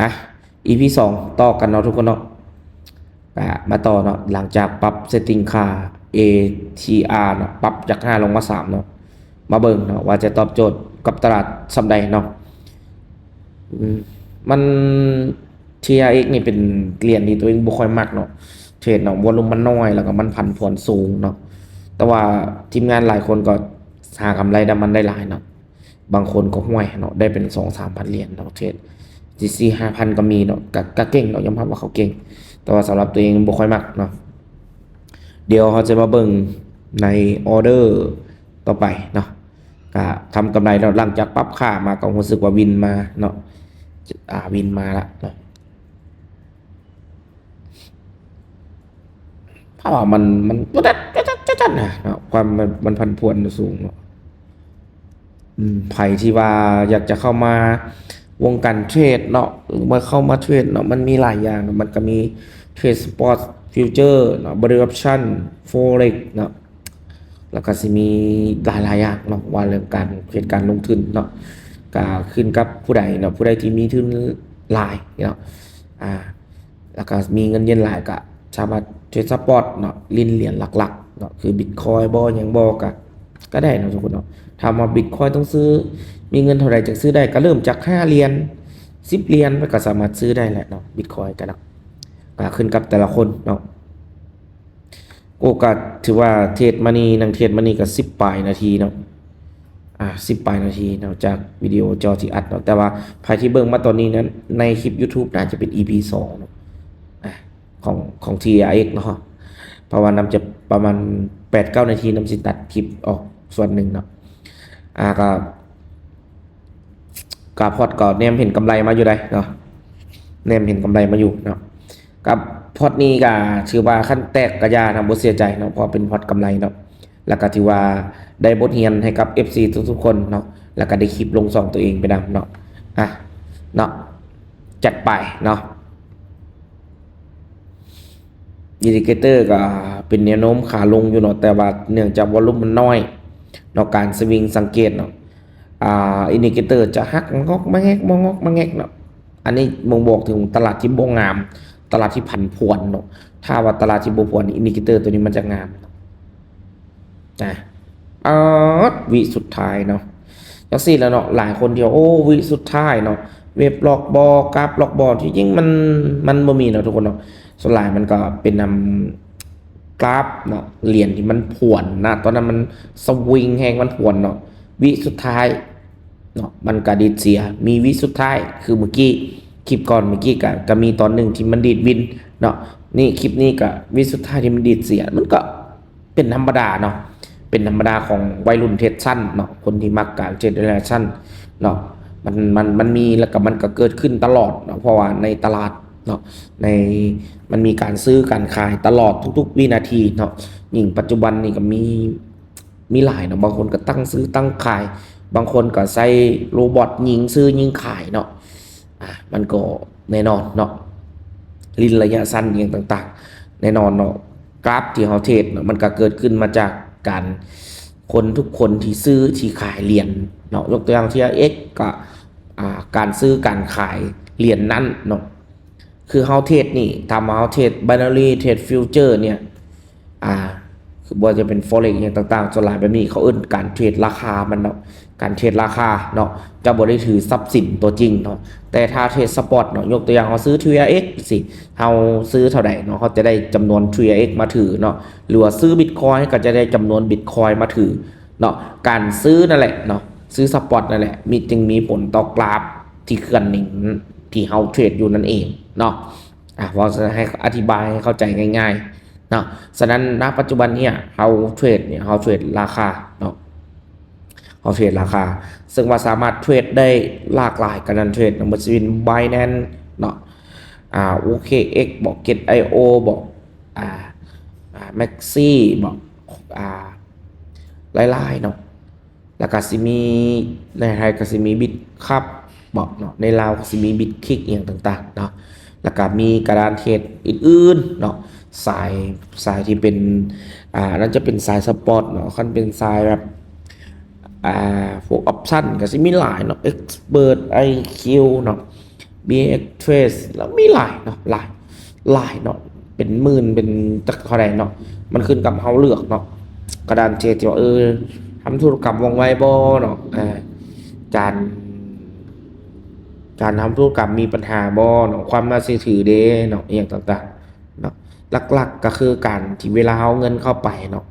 อ่ะ EP 2ต่อกันเนาะทุกคนเนาะมาต่อเนาะหลังจากปรับเซตติ้งค่า ATR เนาะปรับจาก5ลงมา3เนาะมาเบิ่งเนาะว่าจะตอบโจทย์กับตลาดสำใดเนาะมัน TRX นี่เป็นเหรียญที่ตัวเองบ่ค่อยมักเนาะเทรดเนาะวอลุ่มมันน้อยแล้วก็มันผันผวนสูงเนาะแต่ว่าทีมงานหลายคนก็หากำไรได้มันได้หลายเนาะบางคนก็ห่วยเนาะได้เป็น 2-3 พันเหรียญเนาะเทรด GC 5,000ก็มีเนาะก็เก่งเนาะยอมรับว่าเขาเก่งแต่ว่าสำหรับตัวเองบ่ค่อยมักเนาะเดี๋ยวเขาจะมาเบิ่งในออเดอร์ต่อไปเนาะก็ทำกำไรเนาะหลังจากปรับค่ามาก็รู้สึกว่าวินมาเนาะวินมาละเนาะเพราะว่ามันจัดนะเนาะความมันพันผวนสูงเนาะไผที่ว่าอยากจะเข้ามาวงการเทรดเนาะหรือว่าเข้ามาเทรดเนาะมันมีหลายอย่างเนาะมันก็มีเทรดสปอร์ตฟิวเจอร์เนาะบริออปชั่นโฟเร็กเนาะแล้วก็สิมีหลายอย่างเนาะว่าเรื่องการเทรดการลงทุนเนาะก็ขึ้นกับผู้ใดเนาะผู้ใดที่มีทุนหลายเนาะแล้วก็มีเงินเย็นหลายก็สามารถเทรดสปอร์ตเนาะลินเหรียญหลักๆเนาะคือบิตคอยบ่ยังบ่ก็ได้เนาะทุกคนเนาะถามว่าบิตคอยต้องซื้อมีเงินเท่าไหร่จะซื้อได้ก็เริ่มจาก5เหรียญ10เหรียญไปก็สามารถซื้อได้แหละเนาะบิตคอยก็ขึ้นกับแต่ละคนเนาะโอกาสถือว่าเทรดมานี่นังเทรดมานี่ก็10ปลายนาทีเนาะ10ปลายนาทีเนาะจากวิดีโอจอที่อัดเนาะแต่ว่าใครที่เบิ่งมาตอนนี้นั้นในคลิป YouTube น่าจะเป็น EP 2เนาะของ TRX เนาะเพราะว่านำจะประมาณ 8-9 นาทีนำสิตัดคลิปออกส่วนหนึ่งเนาะก็พอดก็แนมเห็นกำไรมาอยู่ได้เนาะแนมเห็นกำไรมาอยู่เนาะกับพอดนี้ก็ถือว่าขั้นแตกกระยาทำบ่เสียใจเนาะเพราะเป็นพอดกำไรเนาะแล้วก็ถือว่าได้บทเรียนให้กับ FC ทุกๆคนเนาะแล้วก็ได้คลิปลง2ตัวเองไปนำเนาะเนาะจัดไปเนาะอินดิเคเตอร์ก็เป็นแนวโน้มขาลงอยู่เนาะแต่ว่าเนื่องจากวอลลุ่มมันน้อยเนาะการสวิงสังเกตเนาะอินดิเคเตอร์จะหักงอกมาแงกงอกมาแงกเนาะอันนี้บ่งบอกถึงตลาดที่บ่งามตลาดที่ผันผวนเนาะถ้าว่าตลาดที่บ่ผวนอินดิเคเตอร์ตัวนี้มันจะงามนะวิสุดท้ายเนาะจังซี่แล้วเนาะหลายคนเดียวโอ้วิสุดท้ายเนาะเว็บล็อกบอกราฟล็อกบอที่จริงมันบ่มีเนาะทุกคนเนาะส่วนหลายมันก็เป็นนำกราฟเนาะเหรียญที่มันผวนนะตอนนั้นมันสวิงแหงมันผวนเนาะวิสุดท้ายเนาะมันก็ดีดเสียมีวิสุดท้ายคือเมื่อกี้คลิปก่อนเมื่อกี้ก็มีตอนหนึ่งที่มันดีดวินเนาะนี่คลิปนี้ก็วิสุดท้ายที่มันดีดเสียมันก็เป็นธรรมดาเนาะเป็นธรรมดาของวัยรุ่นเทรดสั้นเนาะคนที่มักการเทรดระยะสั้นเนาะมันมีแล้วก็มันก็เกิดขึ้นตลอดเนาะเพราะว่าในตลาดเนาะมันมีการซื้อการขายตลอดทุกๆวินาทีเนาะยิ่งปัจจุบันนี่ก็มีหลายเนาะบางคนก็ตั้งซื้อตั้งขายบางคนก็ใช้โรบอทยิงซื้อยิงขายเนาะมันก็แน่นอนเนาะลินระยะสั้นอย่างต่างๆแน่นอนเนาะกราฟที่เฮาเทรดเนาะมันก็เกิดขึ้นมาจากการคนทุกคนที่ซื้อที่ขายเหรียญเนาะยกตัวอย่างที่ X ก็การซื้อการขายเหรียญนั้นเนาะคือเฮาเทรดนี่ทำเฮาเทรด binary เทรดฟิวเจอร์เนี่ยคือบ่จะเป็น forex อย่างต่างๆส่วนหลายแบบนี้เขาเอิ้นการเทรดราคามันเนาะการเทรดราคาเนาะจะบ่ได้ถือทรัพย์สินตัวจริงเนาะแต่ถ้าเทรดสปอตเนาะยกตัวอย่างเฮาซื้อ TRX สิเฮาซื้อเท่าใดเนาะเขาจะได้จำนวน TRX มาถือเนาะหรือว่าซื้อ Bitcoin ก็จะได้จำนวน Bitcoin มาถือเนาะการซื้อนั่นแหละเนาะซื้อสปอตนั่นแหละจึงมีผลต่อกราฟที่เคลื่อนหนิงที่เฮาเทรดอยู่นั่นเองเนาะว่าจะให้อธิบายให้เข้าใจง่ายๆเนาะฉะนั้นณปัจจุบันเนี่ยเฮาเทรดราคาเนาะเฮาเทรดราคาซึ่งว่าสามารถเทรดได้หลากหลายการเทรดเนาะมันจะเป็น Binance เนาะOKX บอก Get.io บอกMaxi บอกหลายๆเนาะแล้วก็สิมีในไทยก็สิมีบิตครับบอกเนาะในลาวก็สิมีบิตคิกอย่างต่างๆเนาะแล้วก็มีกระดานเทรดอื่นๆเนาะสายที่เป็นนั่นจะเป็นสายสปอร์ตเนาะคันเป็นสายแบบพวกออปชั่นก็สิมีหลายเนาะ Expert IQ เนาะ BX Trace แล้วมีหลายเนาะหลายเนาะเป็นหมื่นเป็นจักเท่าใดเนาะมันขึ้นกับเฮาเลือกเนาะกระดานเทรดที่ว่าทำธุรกรรมว่องไวบ่เนาะการการทำธุรกรรมมีปัญหาบ่เนาะความน่าเชื่อถือเด้เนาะอหย่างต่างๆเนาะหลักๆก็คือการที่เวลาเอาเงินเข้าไปเนาะ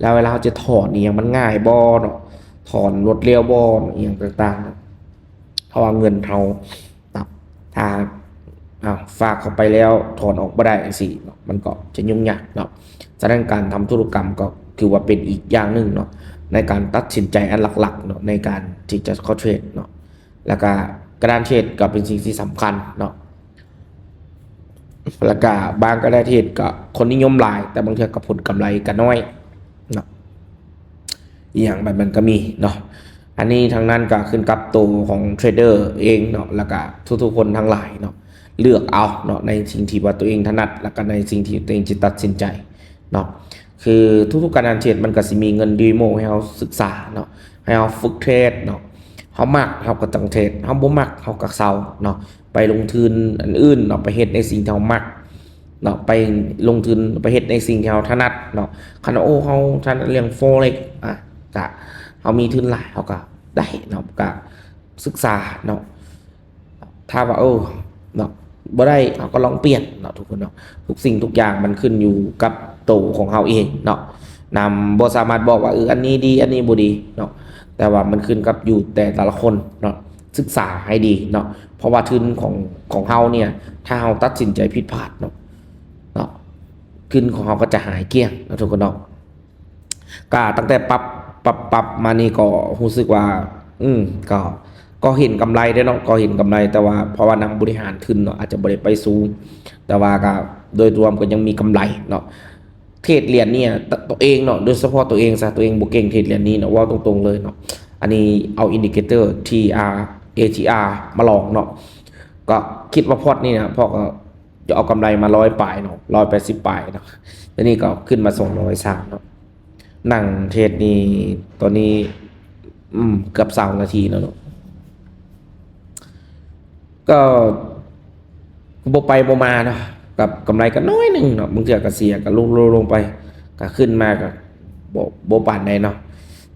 แล้วเวลาเราจะถอนนี่มันง่ายบ่เนาะถอนรวดเร็วบ่อหย่างต่างๆเนาะเพราะว่าเงินเราถ้าฝากเข้าไปแล้วถอนออกไม่ได้สิเนาะมันก็จะยุ่งยากเนาะฉะนั้นการทำธุรกรรมก็คือว่าเป็นอีกอย่างหนึ่งเนาะในการตัดสินใจอันหลักๆเนาะในการที่จะเข้าเทรดเนาะแล้วก็กระดานเทรดก็เป็นสิ่งที่สำคัญเนาะแล้วก็บางกระดานเทรดก็คนนิยมหลายแต่บางทีก็ผลกำไรก็น้อยเนาะอย่างแบบมันก็มีเนาะอันนี้ทางนั้นก็ขึ้นกับตัวของเทรดเดอร์เองเนาะแล้วก็ทุกๆคนทั้งหลายเนาะเลือกเอาเนาะในสิ่งที่ว่าตัวเองถนัดแล้วก็ในสิ่งที่ตัวเองจะตัดสินใจเนาะคือทุกๆการเทรดมันก็สิมีเงินดีโมให้เราศึกษาเนาะให้เราฝึกเทรดเนาะเฮามักเฮาก็ต้องเทรดเฮาบ่มักเฮาก็เซาเนาะไปลงทุนอันอื่นเนาะไปเฮ็ดในสิ่งที่เฮามักเนาะไปลงทุนไปเฮ็ดในสิ่งที่เฮาถนัดเนาะคันเฮาถนัดเรื่อง Forex ก็เฮามีทุนหลายเฮาก็ได้เนาะก็ศึกษาเนาะถ้าว่าเนาะบ่ได้เราก็ลองเปลี่ยนเนาะทุกคนเนาะทุกสิ่งทุกอย่างมันขึ้นอยู่กับตัวของเราเองเนาะบ่สามารถบอกว่าอันนี้ดีอันนี้บ่ดีเนาะแต่ว่ามันขึ้นกับอยู่แต่ละคนเนาะศึกษาให้ดีเนาะเพราะว่าทุนของเราเนี่ยถ้าเราตัดสินใจผิดพลาดเนาะทุนของเราก็จะหายเกลี้ยงนะทุกคนเนาะก็ตั้งแต่ปรับมานี่ก็รู้สึกว่าก็เห็นกำไรได้เนาะก็เห็นกำไรแต่ว่าเพราะว่านำบริหารทุนเนาะอาจจะบ่ได้ไปสูงแต่ว่าก็โดยรวมก็ยังมีกำไรเนาะเทรดเหรียญเนี่ยตัวเองเนาะโดยเฉพาะตัวเองตัวเองบ่เก่งเทรดเหรียญนี้เนาะว่าตรงๆเลยเนาะอันนี้เอาอินดิเคเตอร์ TR ATR มาลองเนาะก็คิดว่าพอร์ตนี่นะพอก็จะเอากำไรมา100ปลายเนาะ180ปลายเนาะแล้วนี่ก็ขึ้นมา203เนาะนั่งเทรดนี่ตอนนี้เกือบ3นาทีแล้วเนาะก็บ่ไปบ่มาเนาะกับกำไรก็น้อยหนึ่งเนาะบางเทื่อก็เสียก็ลงไปก็ขึ้นมาก็บ่ปานใดเนาะ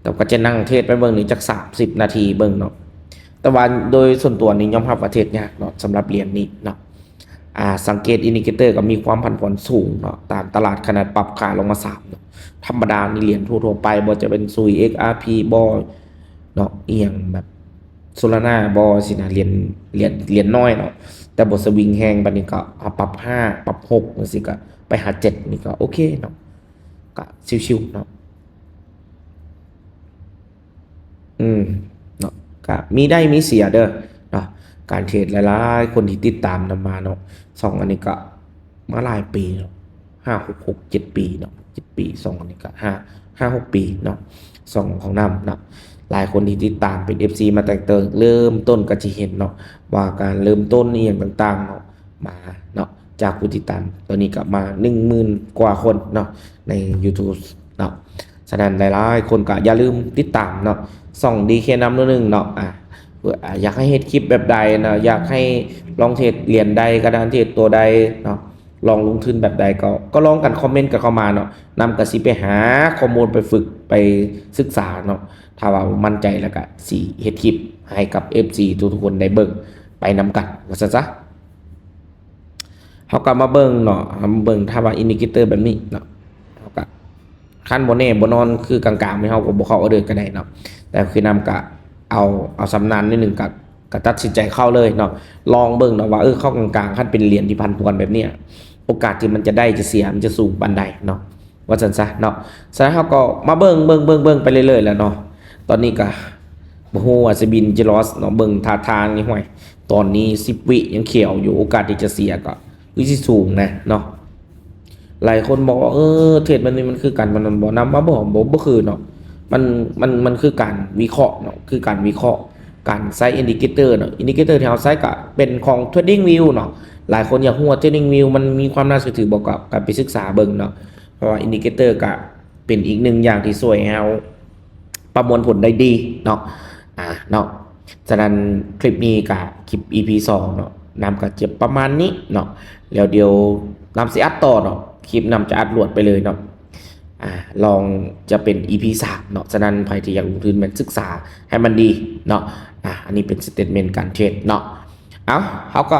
แต่ก็จะนั่งเทรดไปเบิ่งนี่จัก30นาทีเบิ่งเนาะแต่ว่าโดยส่วนตัวนี่ยอมรับว่าเทรดยากเนาะสำหรับเหรียญนี้เนาะสังเกตอินดิเคเตอร์ก็มีความผันผวนสูงเนาะตามตลาดขนาดปรับขาลงมา3เนาะธรรมดานี่เหรียญทั่วๆไปบ่จะเป็นซุย XRP บ่เนาะเอียงแบบโซลาร่าบ่สินะเหรียญน้อยเนาะแต่บทสวิงแฮงบัดนี้ก็ปรับ5ปรับ6จังซี่ก็ไปหา7นี่ก็โอเคเนาะก็ชิวๆเนาะเนาะก็มีได้มีเสียเด้อเนาะการเทรดหลายๆคนที่ติดตามนำมาเนาะ2อันนี้ก็มาหลายปีเนาะ5 6 7ปีเนาะ7ปี2อันนี้ก็5 6ปีเนาะ2ของนำเนาะหลายคนที่ติดตามเป็น FC มาแต่เริ่มต้นก็จะเห็นเนาะว่าการเริ่มต้นนี่อย่างต่างๆเนาะมาเนาะจากผู้ติดตามตอนนี้ก็มา 10,000 กว่าคนเนาะใน YouTube เนาะฉะนั้นหลายๆคนก็อย่าลืมติดตามเนาะส่องดีเคนำนึงเนาะอยากให้เฮ็ดคลิปแบบใดเนาะอยากให้ลองเทรดเหรียญใดกระดานเทรดตัวใดเนาะลองลงทุนแบบใดก็ลองกันคอมเมนต์กันเข้ามาเนาะนำกระสิไปหาข้อมูลไปฝึกไปศึกษาเนาะถ้าว่ามั่นใจแล้วก็สิเฮ็ดคลิปให้กับ FC ทุกๆคนได้เบิ่งไปนำกันว่าซั่นซะเฮาก็มาเบิ่งเนาะเบิ่งถ้าว่าอินดิเคเตอร์แบบนี้เนาะเฮาก็คันบ่แน่บ่นอนคือกลางๆไม่เฮาก็บ่เข้าเอาเด้อก็ได้เนาะแต่คือนำก็เอาสำนานนิดนึงก็ตัดสินใจเข้าเลยเนาะลองเบิ่งเนาะว่าเข้ากลางๆคันเป็นเหรียญที่พันพวนแบบเนี้ยโอกาสที่มันจะได้จะเสียมันจะสูงปานใดเนาะว่าซั่นซะเนาะฉะนั้นเฮาก็มาเบิ่งไปเรื่อยๆแล้วเนาะตอนนี้ก็บ่ฮู้ว่าสิบินจะลอสเนาะเบิ่งท่าทางนี่ห้วยตอนนี้10วิยังเขียวอยู่โอกาสที่จะเสียก็สิสูงนะเนาะหลายคนบอกว่าเทรดมันนี่มันคือกันมันบ่นำมาบ่คือเนาะมันคือการวิเคราะห์เนาะคือการวิเคราะห์การใช้อินดิเคเตอร์เนาะอินดิเคเตอร์ที่เราใช้ก็เป็นของ Trading View เนาะหลายคนอยากรู้ว่า Trading View มันมีความน่าเชื่อถือบ่กับการไปศึกษาเบิ่งเนาะเพราะว่าอินดิเคเตอร์ก็เป็นอีกหนึ่งอย่างที่ช่วยให้เราประมวลผลได้ดีเนาะเนาะฉะนั้นคลิปนี้ก็คลิป EP 2เนาะ นำก็จะประมาณนี้เนาะแล้วเดี๋ยวนำสิอัดต่อเนาะคลิปนำจะอัดรวดไปเลยเนาะลองจะเป็น EP 3เนาะฉะนั้นใครที่อยากลงทุนมันศึกษาให้มันดีเนาะอันนี้เป็นสเตทเมนต์การเทรดเนาะเอาเขาก็